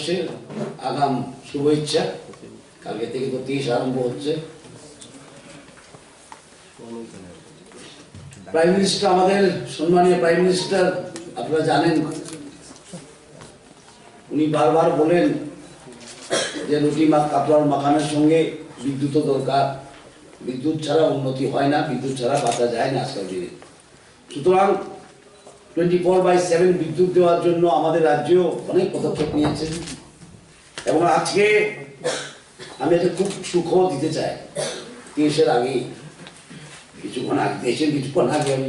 নববর্ষের আগাম শুভেচ্ছা। কালকে থেকে তো 30 আরম্ভ হচ্ছে। প্রাইম মিনিস্টার, আমাদের সম্মানীয় প্রাইম মিনিস্টার, আপনারা জানেন উনি বারবার বলেন যে রুটি কাপড় মাখানোর সঙ্গে বিদ্যুৎও দরকার, বিদ্যুৎ ছাড়া উন্নতি হয় না, বিদ্যুৎ ছাড়া বাঁচা যায় না আজকাল দিনে। সুতরাং 24/7 বিদ্যুৎ দেওয়ার জন্য আমাদের রাজ্য অনেক পদক্ষেপ নিয়েছে এবং আজকে আমি একটা খুব সুখবর দিতে চাই। 30-এর আগে কিছুক্ষণ আগে আমি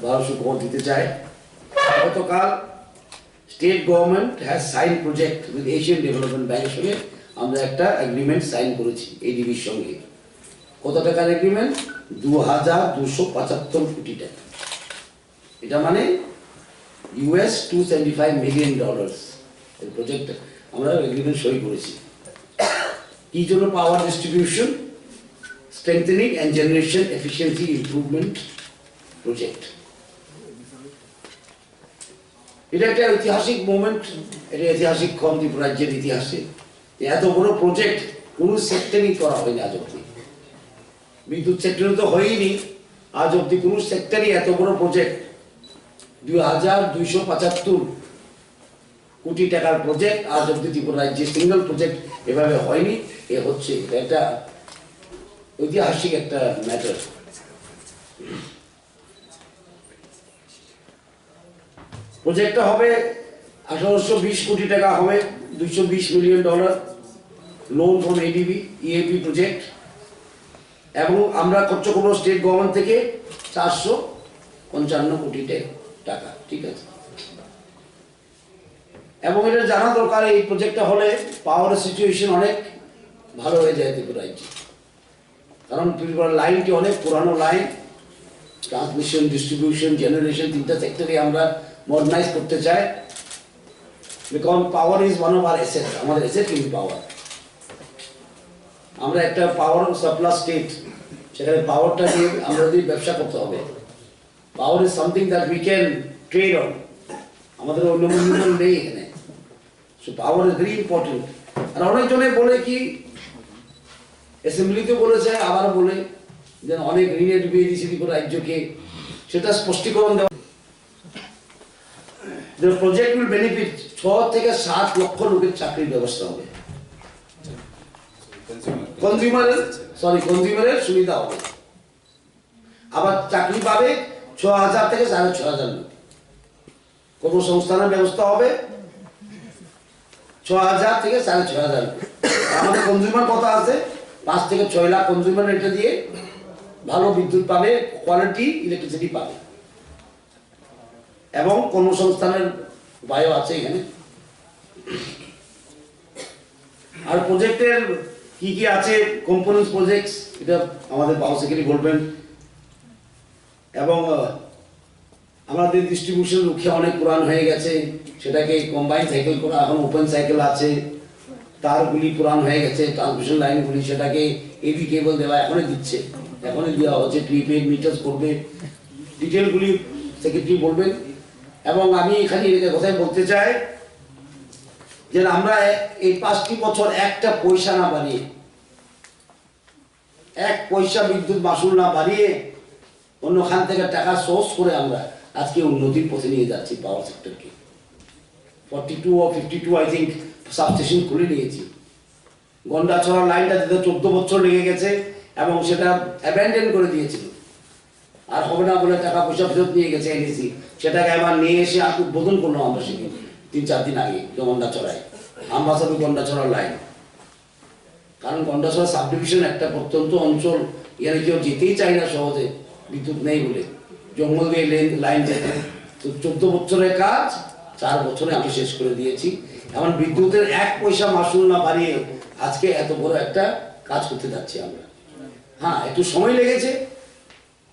ভালো সুখবর দিতে চাই। গতকাল state government has sign project with Asian development ব্যাংকের সঙ্গে আমরা একটা এগ্রিমেন্ট সাইন করেছি এডিবির সঙ্গে। কত টাকার এগ্রিমেন্ট? 2275 কোটি টাকা। এটা মানে $275 মিলিয়ন এর প্রজেক্ট আমরা এগ্রিমেন্ট সই করেছি। কি জন্য? Power distribution strengthening and generation efficiency improvement project. এটা একটা ঐতিহাসিক মোমেন্ট, এটা ঐতিহাসিক ক্ষণ ত্রিপুরা রাজ্যের ইতিহাসে। এত বড় প্রজেক্ট কোন সেক্টরেই করা হয়নি আজ অব্দি। বিদ্যুৎ সেক্টরে তো হয়নি, আজ অব্দি কোন সেক্টরই এত বড় প্রজেক্ট 2275 কোটি টাকার প্রজেক্ট আজ অব্দি ত্রিপুরা রাজ্যে সিঙ্গেল প্রজেক্ট এভাবে হয়নি। এ হচ্ছে এটা ঐতিহাসিক একটা ম্যাটার। প্রজেক্টটা হবে 1820 কোটি টাকা হবে, $220 million loan from ADB EAP project. এবং আমরা খরচ করবো স্টেট গভর্নমেন্ট থেকে 455 কোটি টাকা। ঠিক আছে, এবং এটা জানা দরকার এই প্রজেক্টটা হলে পাওয়ারের সিচুয়েশন অনেক ভালো হয়ে যায় ত্রিপুরা রাজ্যে। কারণ ত্রিপুরার লাইনটি অনেক পুরানো লাইন, ট্রান্সমিশন, ডিস্ট্রিবিউশন, জেনারেশন তিনটা সেক্টরে আমরা মডার্নাইজ করতে চাই। Because power is one of our asset, আমাদের অ্যাসেট কিন্তু পাওয়ার। আমরা একটা পাওয়ার সাপ্লাই স্টেট, সেখানে পাওয়ারটা দিয়ে আমরা যদি ব্যবসা করতে হবে। Power is something that we can trade on, আমাদের অন্য মূল্য নেই এখানে। So power is very important. আর অনেকজনে বলে কি, অ্যাসেম্বলিতে বলেছে, আবার বলে যে অনেক ঋণে ডুবিয়ে দিয়েছে ত্রিপুরা রাজ্যকে, সেটা স্পষ্টীকরণ দেওয়া। The project will benefit 6 থেকে 7 লক্ষ লোকের চাকরির ব্যবস্থা হবে। কনজিউমারের সুবিধা হবে। আবার চাকরি পাবে 6000 থেকে 6500 লোক। কর্মসংস্থানের ব্যবস্থা হবে 6000 থেকে 6500 লোক। আমাদের কনজিউমার কত আছে? 5 থেকে 6 লাখ কনজিউমার এটা দিয়ে ভালো বিদ্যুৎ পাবে, কোয়ালিটি ইলেকট্রিসিটি পাবে এবং কর্মসংস্থানের উপায়ও আছে এখানে। আর প্রজেক্টের কি কি আছে, কম্পোনেন্টস প্রজেক্টস, এটা আমাদের পাওয়ার সেক্রেটারি বলবেন। এবং আমাদের ডিস্ট্রিবিউশন রুখে অনেক পুরান হয়ে গেছে, সেটাকে কম্বাইন সাইকেল করা, এখন ওপেন সাইকেল আছে। তারগুলি পুরান হয়ে গেছে, ট্রান্সমিশন লাইনগুলি সেটাকে এবি কেবল দেওয়া এখনই দিচ্ছে, এখনই দেওয়া হচ্ছে। প্রিপেড মিটার্স করবে, ডিটেলগুলি সেক্রেটারি বলবেন। এবং আমি এখানে কথাই বলতে চাই যে আমরা এই 5টি বছর একটা পয়সা না বাড়িয়ে, 1 পয়সা বিদ্যুৎ মাসুল না বাড়িয়ে অন্যখান থেকে টাকা সোর্স করে আমরা আজকে উন্নতির পথে নিয়ে যাচ্ছি পাওয়ার সেক্টরকে। 42 or 52 আই থিঙ্ক সাবস্টেশন খুলে নিয়েছি। গন্ডাছড়া লাইনটা যেটা 14 বছর লেগে গেছে এবং সেটা অ্যাবেন্ডেন করে দিয়েছিল, আর হবে না বলে টাকা পয়সা ফেরত নিয়ে গেছে এনএসি। সেটাকে আবার নিয়ে এসে উদ্বোধন করলাম আমরা সেদিন 3-4 দিন আগে গন্ডাছড়ায়, আমবাসাবি গন্ডাছড়ার লাইন। কারণ গন্ডাছড়া সাব ডিভিশন একটা প্রত্যন্ত অঞ্চল, এখানে কেউ যেতেই চায় না সহজে, বিদ্যুৎ নেই বলে, জঙ্গল দিয়ে লাইন যেতে। তো 14 বছরের কাজ 4 বছরে আমি শেষ করে দিয়েছি। এমন বিদ্যুতের 1 পয়সা মাসুল না বাড়িয়ে আজকে এত বড় একটা কাজ করতে যাচ্ছি আমরা। হ্যাঁ, একটু সময় লেগেছে,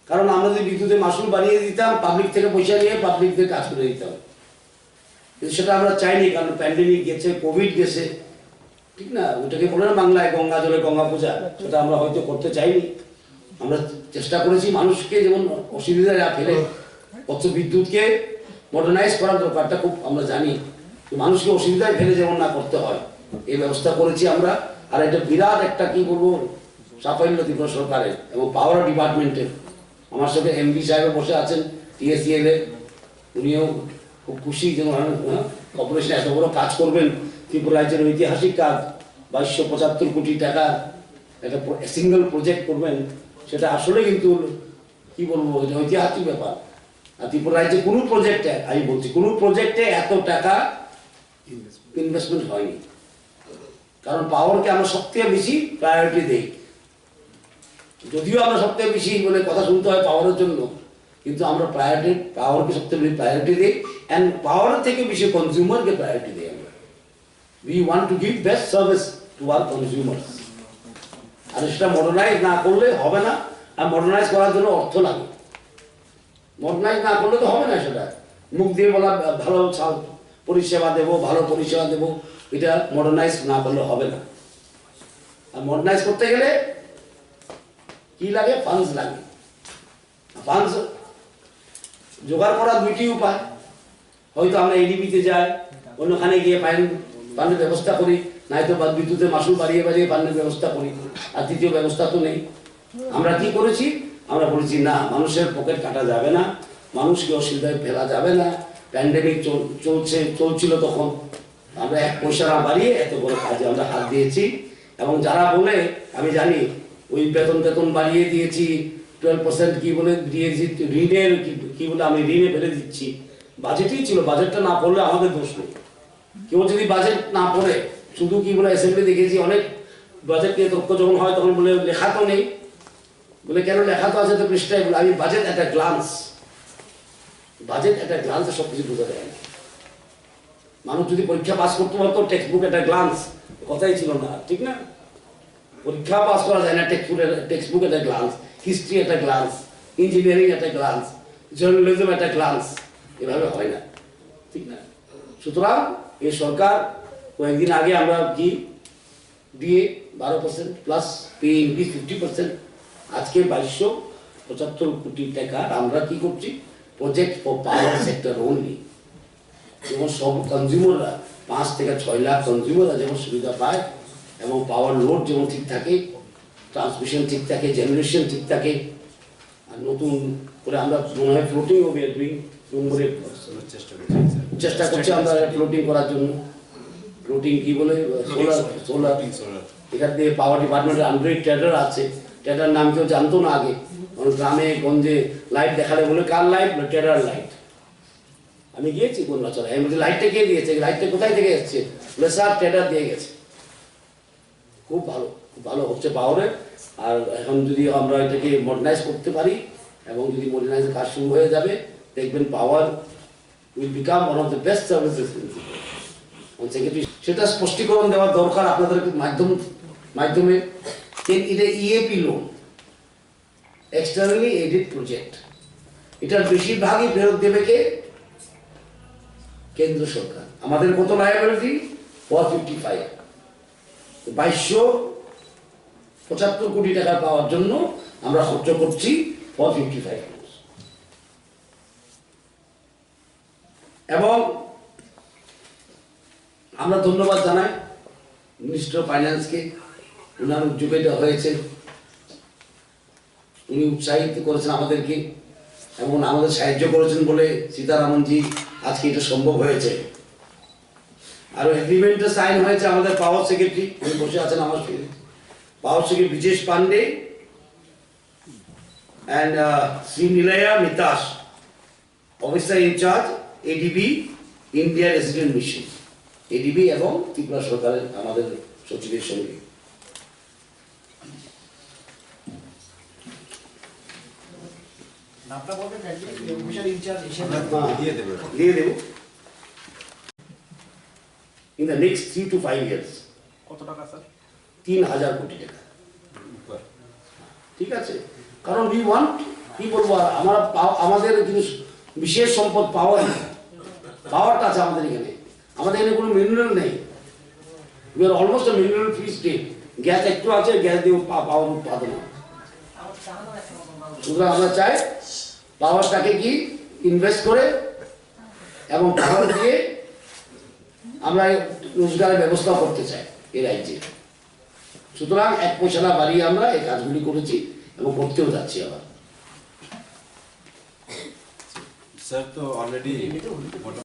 কারণ আমরা যদি বিদ্যুতের মাসুল বাড়িয়ে দিতাম, পাবলিক থেকে পয়সা নিয়ে পাবলিকদের কাজ করে দিতাম, কিন্তু সেটা আমরা চাইনি। কারণ প্যান্ডেমিক গেছে, কোভিড গেছে, ঠিক না? ওটাকে বলে না বাংলায় গঙ্গা জলে গঙ্গা পূজা, সেটা আমরা হয়তো করতে চাইনি। আমরা চেষ্টা করেছি মানুষকে যেমন অসুবিধায় না ফেলে, অথচ বিদ্যুৎকে মডার্নাইজ করার দরকারটা খুব আমরা জানি। মানুষকে অসুবিধায় ফেলে যেমন না করতে হয় এই ব্যবস্থা করেছি আমরা। আর এটা বিরাট একটা কি বলবো সাফল্য ত্রিপুরা সরকারের এবং পাওয়ার ডিপার্টমেন্টের। আমার সাথে এমডি সাহেব বসে আছেন টিএসিএল এ, উনিও খুব খুশি যে কর্পোরেশন এত বড় কাজ করবেন, ত্রিপুরা রাজ্যের ঐতিহাসিক কাজ 2275 কোটি টাকা একটা সিঙ্গেল প্রজেক্ট করবেন, সেটা আসলে কিন্তু কি বলবো ঐতিহাসিক ব্যাপার। আর ত্রিপুরা রাজ্যে কোনো প্রজেক্টে, আমি বলছি কোনো প্রজেক্টে এত টাকা ইনভেস্টমেন্ট হয়নি। কারণ পাওয়ারকে আমরা সবথেকে বেশি প্রায়োরিটি দিই, যদিও আমরা সবথেকে বেশি বলে কথা শুনতে হয় পাওয়ারের জন্য, কিন্তু আমরা পাওয়ারকে সবথেকে বেশি প্রায়োরিটি দিই। অ্যান্ড পাওয়ারের থেকে বেশি কনজিউমারকে প্রায়োরিটি দিই আমরা। We want to give best service to our consumers. আর সেটা মডার্নাইজ না করলে হবে না। আর মডার্নাইজ করার জন্য অর্থ লাগে, মডার্নাইজ না করলে তো হবে না। সেটা মুখ দিয়ে বলা ভালো পরিষেবা দেবো, ভালো পরিষেবা দেবো, এটা মডার্নাইজ না করলে হবে না। আর মডার্নাইজ করতে গেলে কি লাগে? ফান্ডস লাগে। ফান্ডস জোগাড় করার দুইটি উপায়, হয়তো আমরা এডিবিতে যাই, অন্যখানে গিয়ে পানির ব্যবস্থা করি, নয়তো বা বিদ্যুতের মাসুল বাড়িয়ে বাড়িয়ে পানির ব্যবস্থা করি। আর তৃতীয় ব্যবস্থা তো নেই। আমরা কি করেছি? আমরা বলেছি না, মানুষের পকেট কাটা যাবে না, মানুষকে অসুবিধায় ফেলা যাবে না। প্যান্ডেমিক চলছিল তখন, আমরা 1 পয়সা না বাড়িয়ে এত বড় কাজে আমরা হাত দিয়েছি। এবং যারা বলে, আমি জানি ওই বেতন বাড়িয়ে দিয়েছি 12% কি বলে দিয়েছি, ঋণের কি বলে আমি ঋণে ফেলে দিচ্ছি, বাজেটই ছিল, বাজেটটা না পড়লে আমাদের দোষ নেই। কেউ যদি বাজেট না পড়ে শুধু কি বলে অ্যাসেম্বলি দেখেছি অনেক বাজেট নিয়ে তর্ক যখন হয় তখন বলে লেখা তো নেই, বলে কেন লেখা তো আছে তো পৃষ্ঠায়, বলে আমি বাজেট একটা গ্লান্সে সবকিছু বোঝা যায় না। মানুষ যদি পরীক্ষা পাস করতে পারতো টেক্সট বুক একটা গ্লান্স, কথাই ছিল না, ঠিক না? পরীক্ষা পাস করা যায় না টেক্সট বুক একটা গ্লান্স, হিস্ট্রি একটা গ্লান্স, ইঞ্জিনিয়ারিং একটা গ্লান্স, জার্নালিজম একটা গ্লান্স, এভাবে হয় না, ঠিক না? সুতরাং এই সরকার কয়েকদিন আগে আমরা কি দিয়ে 12% প্লাস পে ইনক্রিজ 50%, আজকে 2275 কোটি টাকা আমরা কি করছি project for power sector only. যেমন সব কনজিউমাররা 5 থেকে 6 লাখ কনজিউমাররা যেমন সুবিধা পায়, এবং পাওয়ার লোড যেমন ঠিক থাকে, ট্রান্সমিশন ঠিক থাকে, জেনারেশন ঠিক থাকে। আর নতুন করে আমরা মনে হয় ফ্লোটিং হবে চেষ্টা করছি আমরা ফ্লোটিং করার জন্য। ফ্লোটিং কি বলে সোলার এখান থেকে পাওয়ার ডিপার্টমেন্টের আন্ডারে ট্রেডার আছে, ট্রেডার নাম কেউ জানতো না আগে, গ্রামে গঞ্জে লাইট দেখালে বলে কার লাইট? Tedder light. আমি গিয়েছি কন্যাচড়া, আমি বলছি লাইটটা কে দিয়েছে, লাইটটা কোথায় থেকে এসছে? বলে স্যার ট্রেডার দিয়ে গেছে। খুব ভালো হচ্ছে পাওয়ারে। আর এখন যদি আমরা এটাকে মডার্নাইজ করতে পারি এবং যদি মডার্নাইজ কাজ শুরু হয়ে যাবে, দেখবেন power will become one of the best services. সেটা স্পষ্টীকরণ দেওয়ার দরকার আপনাদের মাধ্যমে। এটা EAP loan, externally aided project, এটার বেশিরভাগই ফেরত দেবে কে? কেন্দ্র সরকার। আমাদের কত লায়াবিলিটি? 455, 2275 কোটি টাকা পাওয়ার জন্য আমরা খরচ করছি 455। এবং আমরা ধন্যবাদ জানাই মিনিস্টার অফ ফাইন্যান্সকে, উনার উদ্যোগে এটা হয়েছে, উনি উৎসাহিত করেছেন আমাদেরকে এবং আমাদের সাহায্য করেছেন বলে সীতারামনজি আজকে এটা সম্ভব হয়েছে। আর এগ্রিমেন্টে সাইন হয়েছে আমাদের পাওয়ার সেক্রেটারি, উনি বসে আছেন আমার সঙ্গে, power secretary Bijesh Pandey and Shri Nilaya Mitas, officer in-charge ADB India resident mission, ADB এবং ত্রিপুরা সরকারের আমাদের সচিবের সঙ্গে। দিয়ে দেব in the next 3 to 5 years। কত টাকা স্যার? 3000 কোটি টাকা। ঠিক আছে, কারণ we want, কি বলবো, আমাদের কিন্তু বিশেষ সম্পদ পাওয়ারটা আছে আমাদের এখানে। আমাদের এখানে কোনো মিনারেল নেই, we are almost a mineral free state। Gas একটু আছে, গ্যাস দিয়ে পাওয়ার উৎপাদন। সুতরাং আমরা চাই পাওয়ারটাকে কি ইনভেস্ট করে এবং পাওয়ার দিয়ে আমরা রোজগারের ব্যবস্থা করতে চাই এই রাজ্যে। সুতরাং 1 পয়সা না বাড়িয়ে আমরা এই কাজগুলি করেছি এবং করতেও যাচ্ছি আবার। স্যার তো অলরেডি